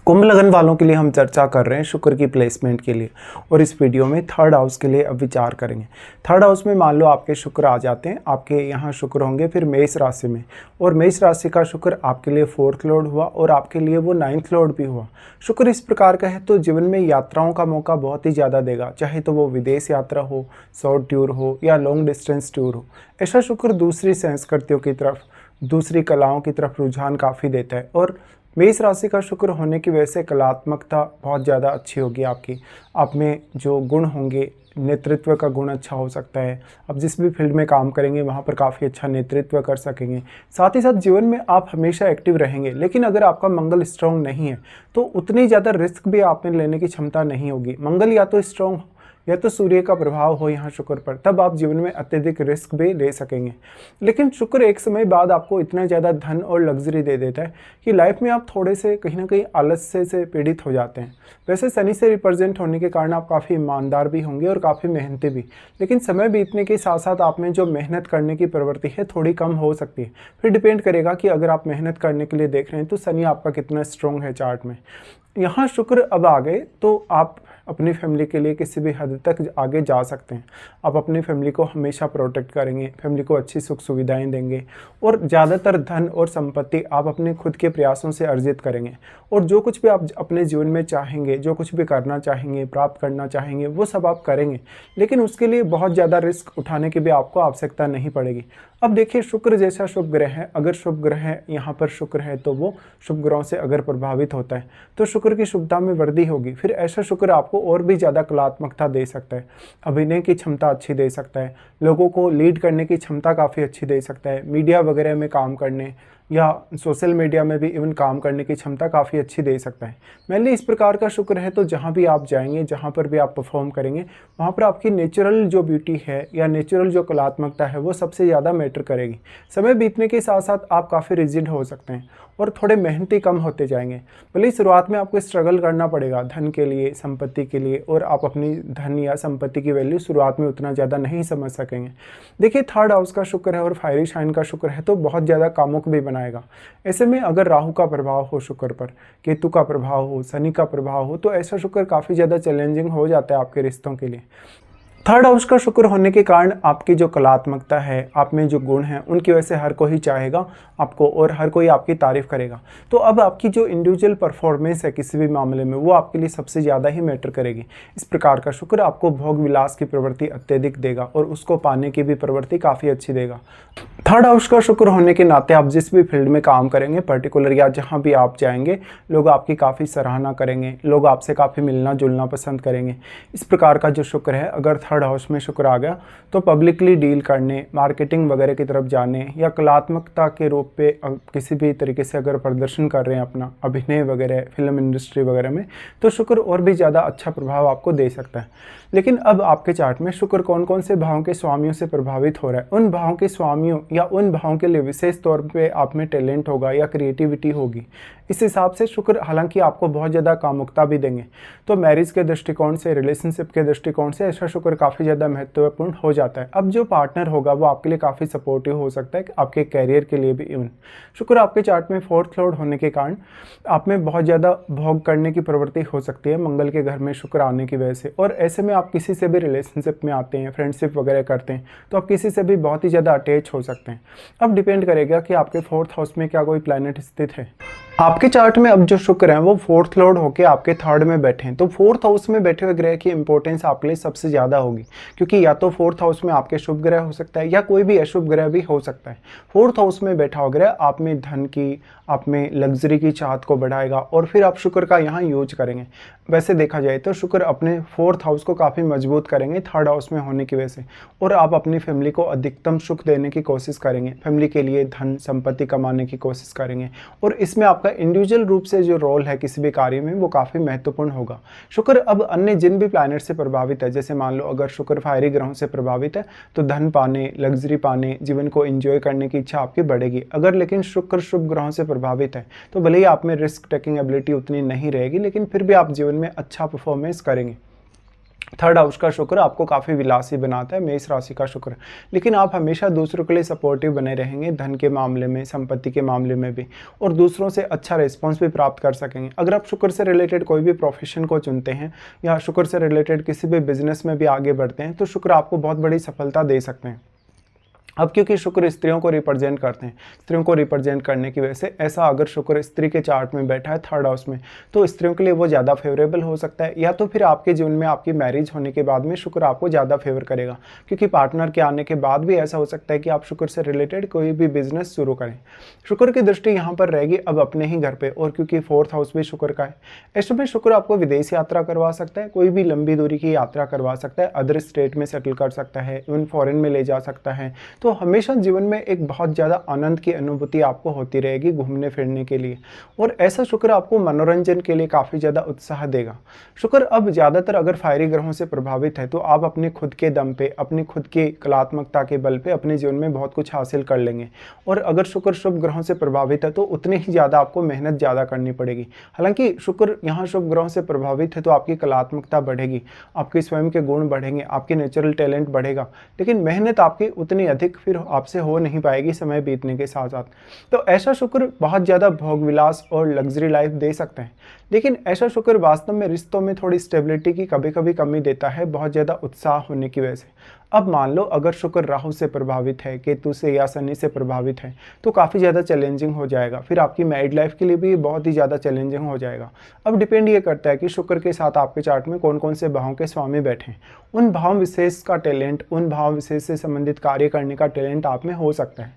कुंभ लगन वालों के लिए हम चर्चा कर रहे हैं शुक्र की प्लेसमेंट के लिए। और इस वीडियो में थर्ड हाउस के लिए अब विचार करेंगे। थर्ड हाउस में मान लो आपके शुक्र आ जाते हैं, आपके यहाँ शुक्र होंगे फिर मेष राशि में, और मेष राशि का शुक्र आपके लिए फोर्थ लॉर्ड हुआ और आपके लिए वो नाइन्थ लॉर्ड भी हुआ। शुक्र इस प्रकार का है तो जीवन में यात्राओं का मौका बहुत ही ज़्यादा देगा, चाहे तो वो विदेश यात्रा हो, शॉर्ट टूर हो या लॉन्ग डिस्टेंस टूर हो। ऐसा शुक्र दूसरी संस्कृतियों की तरफ, दूसरी कलाओं की तरफ रुझान काफ़ी देता है। और मेष राशि का शुक्र होने की वजह से कलात्मकता बहुत ज़्यादा अच्छी होगी आपकी। आप में जो गुण होंगे, नेतृत्व का गुण अच्छा हो सकता है। आप जिस भी फील्ड में काम करेंगे वहाँ पर काफ़ी अच्छा नेतृत्व कर सकेंगे। साथ ही साथ जीवन में आप हमेशा एक्टिव रहेंगे, लेकिन अगर आपका मंगल स्ट्रॉन्ग नहीं है तो उतनी ज़्यादा रिस्क भी आप में लेने की क्षमता नहीं होगी। मंगल या तो स्ट्रॉन्ग या तो सूर्य का प्रभाव हो यहाँ शुक्र पर, तब आप जीवन में अत्यधिक रिस्क भी ले सकेंगे। लेकिन शुक्र एक समय बाद आपको इतना ज़्यादा धन और लग्जरी दे देता है कि लाइफ में आप थोड़े से कहीं ना कहीं आलस्य से पीड़ित हो जाते हैं। वैसे शनि से रिप्रेजेंट होने के कारण आप काफ़ी ईमानदार भी होंगे और काफ़ी मेहनती भी, लेकिन समय बीतने के साथ साथ आप में जो मेहनत करने की प्रवृत्ति है थोड़ी कम हो सकती है। फिर डिपेंड करेगा कि अगर आप मेहनत करने के लिए देख रहे हैं तो शनि आपका कितना स्ट्रॉन्ग है चार्ट में। यहाँ शुक्र अब आ गए तो आप अपनी फैमिली के लिए किसी भी हद तक आगे जा सकते हैं। आप अपनी फैमिली को हमेशा प्रोटेक्ट करेंगे, फैमिली को अच्छी सुख सुविधाएं देंगे और ज़्यादातर धन और संपत्ति आप अपने खुद के प्रयासों से अर्जित करेंगे। और जो कुछ भी आप अपने जीवन में चाहेंगे, जो कुछ भी करना चाहेंगे, प्राप्त करना चाहेंगे, वो सब आप करेंगे, लेकिन उसके लिए बहुत ज़्यादा रिस्क उठाने की भी आपको आवश्यकता नहीं पड़ेगी। अब देखिए, शुक्र जैसा शुभ ग्रह है, अगर शुभ ग्रह यहाँ पर शुक्र है तो वो शुभ ग्रहों से अगर प्रभावित होता है तो शुक्र की शुभता में वृद्धि होगी। फिर ऐसा शुक्र आपको और भी ज़्यादा कलात्मकता दे सकता है, अभिनय की क्षमता अच्छी दे सकता है, लोगों को लीड करने की क्षमता काफ़ी अच्छी दे सकता है, मीडिया वगैरह में काम करने या सोशल मीडिया में भी इवन काम करने की क्षमता काफ़ी अच्छी दे सकता है। मेनली इस प्रकार का शुक्र है तो जहाँ भी आप जाएंगे, जहाँ पर भी आप परफॉर्म करेंगे, वहाँ पर आपकी नेचुरल जो ब्यूटी है या नेचुरल जो कलात्मकता है वो सबसे ज़्यादा मैटर करेगी। समय बीतने के साथ साथ आप काफ़ी रिजिड हो सकते हैं और थोड़े मेहनती कम होते जाएंगे। भले शुरुआत में आपको स्ट्रगल करना पड़ेगा धन के लिए, संपत्ति के लिए, और आप अपनी धन या संपत्ति की वैल्यू शुरुआत में उतना ज़्यादा नहीं समझ सकेंगे। देखिए, थर्ड हाउस का शुक्र है और फायरी साइन का शुक्र है तो बहुत ज़्यादा कामुक भी बनाएगा। ऐसे में अगर राहु का प्रभाव हो शुक्र पर, केतु का प्रभाव हो, शनि का प्रभाव हो, तो ऐसा शुक्र काफ़ी ज़्यादा चैलेंजिंग हो जाता है आपके रिश्तों के लिए। थर्ड हाउस का शुक्र होने के कारण आपकी जो कलात्मकता है, आप में जो गुण हैं, उनकी वजह से हर कोई चाहेगा आपको और हर कोई आपकी तारीफ करेगा। तो अब आपकी जो इंडिविजुअल परफॉर्मेंस है किसी भी मामले में, वो आपके लिए सबसे ज़्यादा ही मैटर करेगी। इस प्रकार का शुक्र आपको भोग विलास की प्रवृत्ति अत्यधिक देगा और उसको पाने की भी प्रवृत्ति काफ़ी अच्छी देगा। थर्ड हाउस का शुक्र होने के नाते आप जिस भी फील्ड में काम करेंगे, पर्टिकुलर या जहाँ भी आप जाएंगे, लोग आपकी काफ़ी सराहना करेंगे, लोग आपसे काफ़ी मिलना जुलना पसंद करेंगे। इस प्रकार का जो शुक्र है, अगर थर्ड हाउस में शुक्र आ गया तो पब्लिकली डील करने, मार्केटिंग वगैरह की तरफ जाने या कलात्मकता के रूप पे किसी भी तरीके से अगर प्रदर्शन कर रहे हैं अपना अभिनय वगैरह, फिल्म इंडस्ट्री वगैरह में, तो शुक्र और भी ज़्यादा अच्छा प्रभाव आपको दे सकता है। लेकिन अब आपके चार्ट में शुक्र कौन कौन से भावों के स्वामियों से प्रभावित हो रहा है, उन भावों के स्वामियों या उन भावों के लिए विशेष तौर पे आप में टैलेंट होगा या क्रिएटिविटी होगी। इस हिसाब से शुक्र हालांकि आपको बहुत ज़्यादा कामुकता भी देंगे। तो मैरिज के दृष्टिकोण से, रिलेशनशिप के दृष्टिकोण से ऐसा शुक्र काफ़ी ज़्यादा महत्वपूर्ण हो जाता है। अब जो पार्टनर होगा वो आपके लिए काफ़ी सपोर्टिव हो सकता है, आपके कैरियर के लिए भी। इवन शुक्र आपके चार्ट में फोर्थ लॉर्ड होने के कारण आप में बहुत ज़्यादा भोग करने की प्रवृत्ति हो सकती है मंगल के घर में शुक्र आने की वजह से। और ऐसे में आप किसी से भी रिलेशनशिप में आते हैं, फ्रेंडशिप वगैरह करते हैं, तो आप किसी से भी बहुत ही ज़्यादा अटैच हो सकते हैं। अब डिपेंड करेगा कि आपके फोर्थ हाउस में क्या कोई प्लैनेट स्थित है। आपके चार्ट में अब जो शुक्र हैं वो फोर्थ लॉर्ड होके आपके थर्ड में बैठे हैं, तो फोर्थ हाउस में बैठे हुए ग्रह की इंपॉर्टेंस आपके लिए सबसे ज़्यादा होगी, क्योंकि या तो फोर्थ हाउस में आपके शुभ ग्रह हो सकता है या कोई भी अशुभ ग्रह भी हो सकता है। फोर्थ हाउस में बैठा हुआ ग्रह आप में धन की, आप में लग्जरी की चाहत को बढ़ाएगा और फिर आप शुक्र का यहाँ यूज करेंगे। वैसे देखा जाए तो शुक्र अपने फोर्थ हाउस को काफ़ी मजबूत करेंगे थर्ड हाउस में होने की वजह से, और आप अपनी फैमिली को अधिकतम सुख देने की कोशिश करेंगे, फैमिली के लिए धन संपत्ति कमाने की कोशिश करेंगे, और इसमें आपका इंडिविजुअल रूप से जो रोल है किसी भी कार्य में वो काफ़ी महत्वपूर्ण होगा। शुक्र अब अन्य जिन भी प्लैनेट से प्रभावित है, जैसे मान लो अगर शुक्र फायरी ग्रहों से प्रभावित है तो धन पाने, लग्जरी पाने, जीवन को एंजॉय करने की इच्छा आपकी बढ़ेगी। अगर लेकिन शुक्र शुभ ग्रहों से प्रभावित है तो भले ही आप में रिस्क टेकिंग एबिलिटी उतनी नहीं रहेगी, लेकिन फिर भी आप जीवन में अच्छा परफॉर्मेंस करेंगे। थर्ड हाउस का शुक्र आपको काफ़ी विलासी बनाता है, मेष राशि का शुक्र। लेकिन आप हमेशा दूसरों के लिए सपोर्टिव बने रहेंगे, धन के मामले में, संपत्ति के मामले में भी, और दूसरों से अच्छा रिस्पॉन्स भी प्राप्त कर सकेंगे। अगर आप शुक्र से रिलेटेड कोई भी प्रोफेशन को चुनते हैं या शुक्र से रिलेटेड किसी भी बिजनेस में भी आगे बढ़ते हैं, तो शुक्र आपको बहुत बड़ी सफलता दे सकते हैं। अब क्योंकि शुक्र स्त्रियों को रिप्रेजेंट करते हैं, स्त्रियों को रिप्रेजेंट करने की वजह से ऐसा अगर शुक्र स्त्री के चार्ट में बैठा है थर्ड हाउस में, तो स्त्रियों के लिए वो ज़्यादा फेवरेबल हो सकता है। या तो फिर आपके जीवन में आपकी मैरिज होने के बाद में शुक्र आपको ज़्यादा फेवर करेगा, क्योंकि पार्टनर के आने के बाद भी ऐसा हो सकता है कि आप शुक्र से रिलेटेड कोई भी बिजनेस शुरू करें। शुक्र की दृष्टि यहाँ पर रहेगी अब अपने ही घर पर, और क्योंकि फोर्थ हाउस भी शुक्र का है, ऐसे में शुक्र आपको विदेश यात्रा करवा सकता है, कोई भी लंबी दूरी की यात्रा करवा सकता है, अदर स्टेट में सेटल कर सकता है, इवन फॉरेन में ले जा सकता है। तो हमेशा जीवन में एक बहुत ज़्यादा आनंद की अनुभूति आपको होती रहेगी घूमने फिरने के लिए, और ऐसा शुक्र आपको मनोरंजन के लिए काफ़ी ज़्यादा उत्साह देगा। शुक्र अब ज़्यादातर अगर फायरी ग्रहों से प्रभावित है, तो आप अपने खुद के दम पे, अपनी खुद की कलात्मकता के बल पे अपने जीवन में बहुत कुछ हासिल कर लेंगे। और अगर शुक्र शुभ ग्रहों से प्रभावित है, तो उतनी ही ज़्यादा आपको मेहनत ज़्यादा करनी पड़ेगी। हालांकि शुक्र यहाँ शुभ ग्रहों से प्रभावित है, तो आपकी कलात्मकता बढ़ेगी, आपके स्वयं के गुण बढ़ेंगे, आपके नेचुरल टैलेंट बढ़ेगा, लेकिन मेहनत आपकी उतनी अधिक फिर आपसे हो नहीं पाएगी समय बीतने के साथ साथ। तो ऐसा शुक्र बहुत ज़्यादा भोग विलास और लग्जरी लाइफ दे सकते हैं, लेकिन ऐसा शुक्र वास्तव में रिश्तों में थोड़ी स्टेबिलिटी की कभी कभी कमी देता है, बहुत ज़्यादा उत्साह होने की वजह से। अब मान लो अगर शुक्र राहु से प्रभावित है, केतु से या शनि से प्रभावित है, तो काफ़ी ज़्यादा चैलेंजिंग हो जाएगा, फिर आपकी मैरिड लाइफ के लिए भी बहुत ही ज़्यादा चैलेंजिंग हो जाएगा। अब डिपेंड ये करता है कि शुक्र के साथ आपके चार्ट में कौन कौन से भावों के स्वामी बैठे हैं, उन भाव विशेष का टैलेंट, उन भाव विशेष से संबंधित कार्य करने का टैलेंट आप में हो सकता है।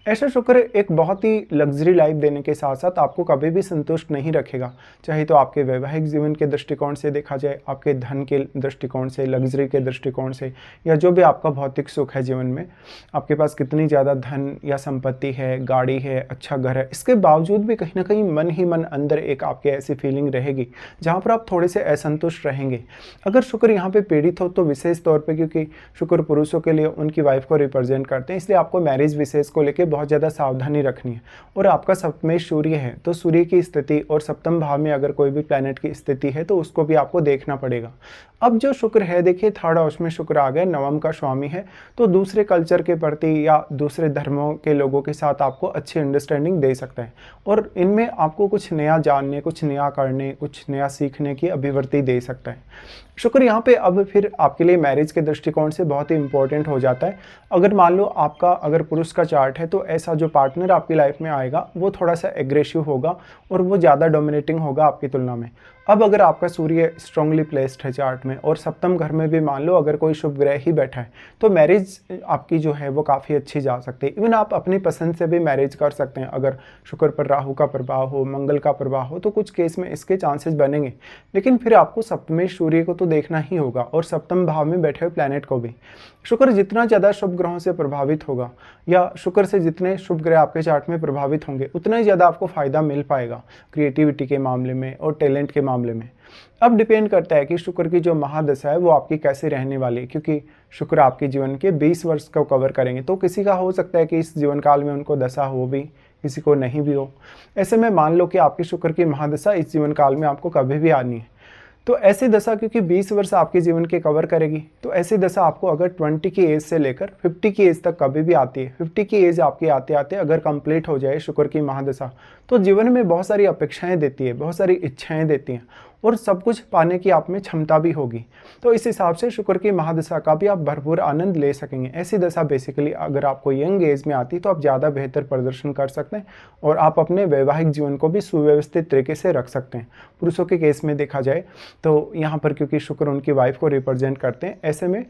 ऐसा शुक्र एक बहुत ही लग्जरी लाइफ देने के साथ साथ आपको कभी भी संतुष्ट नहीं रखेगा, चाहे तो आपके वैवाहिक जीवन के दृष्टिकोण से देखा जाए, आपके धन के दृष्टिकोण से, लग्जरी के दृष्टिकोण से, या जो भी आपका भौतिक सुख है जीवन में, आपके पास कितनी ज़्यादा धन या संपत्ति है, गाड़ी है, अच्छा घर है, इसके बावजूद भी कहीं ना कहीं मन ही मन अंदर एक आपके ऐसी फीलिंग रहेगी जहाँ पर आप थोड़े से असंतुष्ट रहेंगे। अगर शुक्र यहाँ पे पीड़ित हो तो विशेष तौर पर, क्योंकि शुक्र पुरुषों के लिए उनकी वाइफ को रिप्रेजेंट करते हैं, इसलिए आपको मैरिज विशेष को लेकर बहुत ज़्यादा सावधानी रखनी है। और आपका सप्तम सूर्य है, तो सूर्य की स्थिति और सप्तम भाव में अगर कोई भी प्लैनेट की स्थिति है, तो उसको भी आपको देखना पड़ेगा। अब जो शुक्र है, देखिए थर्ड हाउस में शुक्र आ गया, नवम का स्वामी है, तो दूसरे कल्चर के प्रति या दूसरे धर्मों के लोगों के साथ आपको अच्छी अंडरस्टैंडिंग दे सकता है, और इनमें आपको कुछ नया जानने, कुछ नया करने, कुछ नया सीखने की अभिवृत्ति दे सकता है। शुक्र यहाँ पे अब फिर आपके लिए मैरिज के दृष्टिकोण से बहुत ही इंपॉर्टेंट हो जाता है। अगर मान लो आपका अगर पुरुष का चार्ट है, तो ऐसा जो पार्टनर आपकी लाइफ में आएगा वो थोड़ा सा एग्रेसिव होगा और वो ज़्यादा डोमिनेटिंग होगा आपकी तुलना में। अब अगर आपका सूर्य स्ट्रांगली प्लेस्ड है चार्ट में, और सप्तम घर में भी मान लो अगर कोई शुभ ग्रह ही बैठा है, तो मैरिज आपकी जो है वो काफ़ी अच्छी जा सकती है। इवन आप अपनी पसंद से भी मैरिज कर सकते हैं। अगर शुक्र पर राहु का प्रभाव हो, मंगल का प्रभाव हो, तो कुछ केस में इसके चांसेस बनेंगे, लेकिन फिर आपको सप्तमें सूर्य को तो देखना ही होगा, और सप्तम भाव में बैठे हुए प्लैनेट को भी। शुक्र जितना ज़्यादा शुभ ग्रहों से प्रभावित होगा, या शुक्र से जितने शुभ ग्रह आपके चार्ट में प्रभावित होंगे, उतना ही ज़्यादा आपको फ़ायदा मिल पाएगा क्रिएटिविटी के मामले में और टैलेंट के मामले में। अब डिपेंड करता है कि शुक्र की जो महादशा है वो आपकी कैसे रहने वाली है, क्योंकि शुक्र आपके जीवन के 20 वर्ष को कवर करेंगे, तो किसी का हो सकता है कि इस जीवन काल में उनको दशा हो भी, किसी को नहीं भी हो। ऐसे में मान लो कि आपकी शुक्र की महादशा इस जीवन काल में आपको कभी भी आनी है, तो ऐसी दशा क्योंकि 20 वर्ष आपके जीवन के कवर करेगी, तो ऐसी दशा आपको अगर 20 की एज से लेकर 50 की एज तक कभी भी आती है, 50 की एज आपकी आते आते अगर कंप्लीट हो जाए शुक्र की महादशा, तो जीवन में बहुत सारी अपेक्षाएं देती है, बहुत सारी इच्छाएं देती हैं, और सब कुछ पाने की आप में क्षमता भी होगी। तो इस हिसाब से शुक्र की महादशा का भी आप भरपूर आनंद ले सकेंगे। ऐसी दशा बेसिकली अगर आपको यंग एज में आती तो आप ज़्यादा बेहतर प्रदर्शन कर सकते हैं, और आप अपने वैवाहिक जीवन को भी सुव्यवस्थित तरीके से रख सकते हैं। पुरुषों के केस में देखा जाए तो यहाँ पर क्योंकि शुक्र उनकी वाइफ को रिप्रेजेंट करते हैं, ऐसे में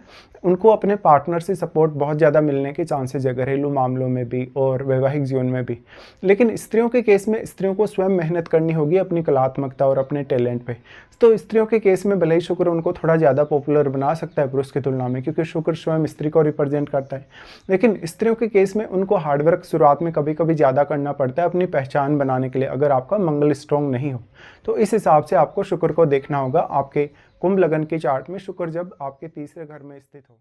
उनको अपने पार्टनर से सपोर्ट बहुत ज़्यादा मिलने के चांसेज है, घरेलू मामलों में भी और वैवाहिक जीवन में भी। लेकिन स्त्रियों के केस में स्त्रियों को स्वयं मेहनत करनी होगी अपनी कलात्मकता और अपने टैलेंट पे। तो स्त्रियों के केस में भले ही शुक्र उनको थोड़ा ज़्यादा पॉपुलर बना सकता है पुरुष की तुलना में, क्योंकि शुक्र स्वयं स्त्री को रिप्रेजेंट करता है, लेकिन स्त्रियों के केस में उनको हार्डवर्क शुरुआत में कभी कभी ज़्यादा करना पड़ता है अपनी पहचान बनाने के लिए, अगर आपका मंगल स्ट्रॉन्ग नहीं हो। तो इस हिसाब से आपको शुक्र को देखना होगा आपके कुंभ लगन के चार्ट में, शुक्र जब आपके तीसरे घर में स्थित हो।